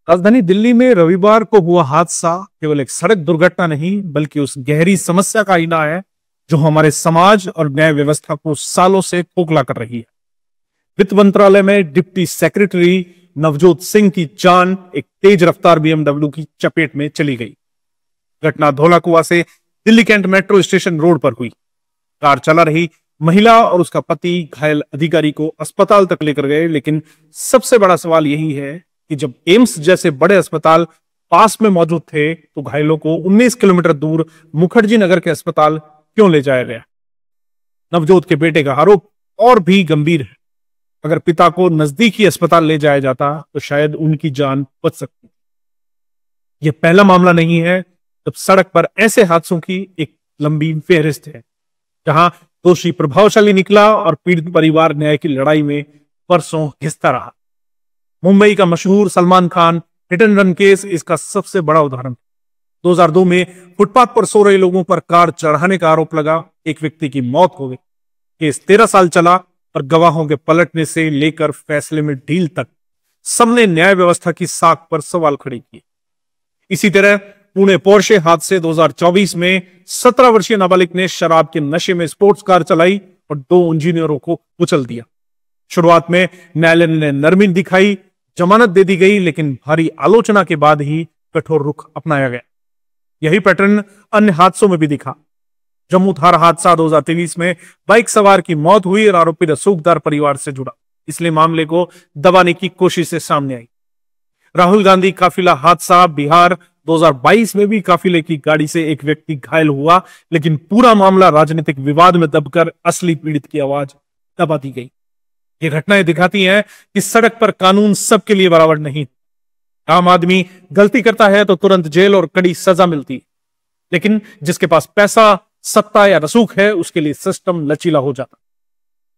राजधानी दिल्ली में रविवार को हुआ हादसा केवल एक सड़क दुर्घटना नहीं बल्कि उस गहरी समस्या का आईना है जो हमारे समाज और न्याय व्यवस्था को सालों से खोखला कर रही है। वित्त मंत्रालय में डिप्टी सेक्रेटरी नवजोत सिंह की जान एक तेज रफ्तार बीएमडब्ल्यू की चपेट में चली गई। घटना धौला कुआं से Delhi cantt metro station road पर हुई। कार चला रही महिला और उसका पति घायल अधिकारी को अस्पताल तक लेकर गए, लेकिन सबसे बड़ा सवाल यही है कि जब एम्स जैसे बड़े अस्पताल पास में मौजूद थे तो घायलों को 19 किलोमीटर दूर मुखर्जी नगर के अस्पताल क्यों ले जाया गया। नवजोत के बेटे का आरोप और भी गंभीर है। अगर पिता को नजदीकी अस्पताल ले जाया जाता तो शायद उनकी जान बच सकती। यह पहला मामला नहीं है जब सड़क पर ऐसे हादसों की एक लंबी फेहरिस्त है, जहां दोषी प्रभावशाली निकला और पीड़ित परिवार न्याय की लड़ाई में वर्षों घिसता रहा। मुंबई का मशहूर Salman Khan hit and run case इसका सबसे बड़ा उदाहरण। 2002 में फुटपाथ पर सो रहे लोगों पर कार चढ़ाने का आरोप लगा, एक व्यक्ति की मौत हो गई। केस 13 साल चला और गवाहों के पलटने से लेकर फैसले में ढील तक सबने न्याय व्यवस्था की साख पर सवाल खड़े किए। इसी तरह पुणे पोर्शे हादसे 2024 में 17 वर्षीय नाबालिग ने शराब के नशे में स्पोर्ट्स कार चलाई और 2 इंजीनियरों को कुचल दिया। शुरुआत में न्यायालय ने नरमी दिखाई, जमानत दे दी गई, लेकिन भारी आलोचना के बाद ही कठोर रुख अपनाया गया। यही पैटर्न अन्य हादसों में भी दिखा। जम्मू थार हादसा 2023 में बाइक सवार की मौत हुई और आरोपी रसूखदार परिवार से जुड़ा, इसलिए मामले को दबाने की कोशिश से सामने आई। राहुल गांधी काफिला हादसा बिहार 2022 में भी काफिले की गाड़ी से एक व्यक्ति घायल हुआ, लेकिन पूरा मामला राजनीतिक विवाद में दबकर असली पीड़ित की आवाज दबा दी गई। ये घटनाएं दिखाती हैं कि सड़क पर कानून सबके लिए बराबर नहीं। आम आदमी गलती करता है तो तुरंत जेल और कड़ी सजा मिलती है, लेकिन जिसके पास पैसा, सत्ता या रसूख है उसके लिए सिस्टम लचीला हो जाता।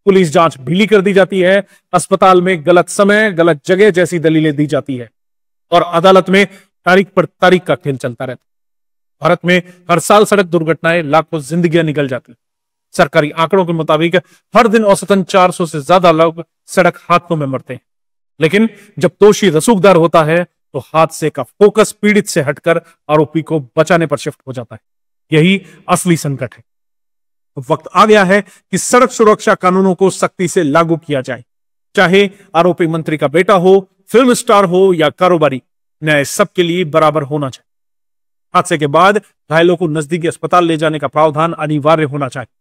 पुलिस जांच ढीली कर दी जाती है, अस्पताल में गलत समय, गलत जगह जैसी दलीलें दी जाती है और अदालत में तारीख पर तारीख का खेल चलता रहता। भारत में हर साल सड़क दुर्घटनाएं लाखों जिंदगियां निकल जाती। सरकारी आंकड़ों के मुताबिक हर दिन औसतन 400 से ज्यादा लोग सड़क हादसों में मरते हैं, लेकिन जब दोषी रसूखदार होता है तो हादसे का फोकस पीड़ित से हटकर आरोपी को बचाने पर शिफ्ट हो जाता है। यही असली संकट है। वक्त आ गया है कि सड़क सुरक्षा कानूनों को सख्ती से लागू किया जाए, चाहे आरोपी मंत्री का बेटा हो, फिल्म स्टार हो या कारोबारी, न्याय सबके लिए बराबर होना चाहिए। हादसे के बाद घायलों को नजदीकी अस्पताल ले जाने का प्रावधान अनिवार्य होना चाहिए।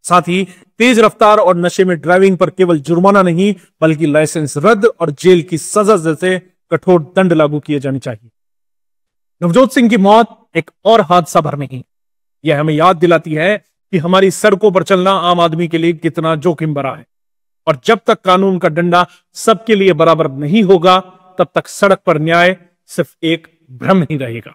साथ ही तेज रफ्तार और नशे में ड्राइविंग पर केवल जुर्माना नहीं बल्कि लाइसेंस रद्द और जेल की सजा जैसे कठोर दंड लागू किए जाने चाहिए। नवजोत सिंह की मौत एक और हादसा भर नहीं, यह हमें याद दिलाती है कि हमारी सड़कों पर चलना आम आदमी के लिए कितना जोखिम भरा है, और जब तक कानून का डंडा सबके लिए बराबर नहीं होगा तब तक सड़क पर न्याय सिर्फ एक भ्रम ही रहेगा।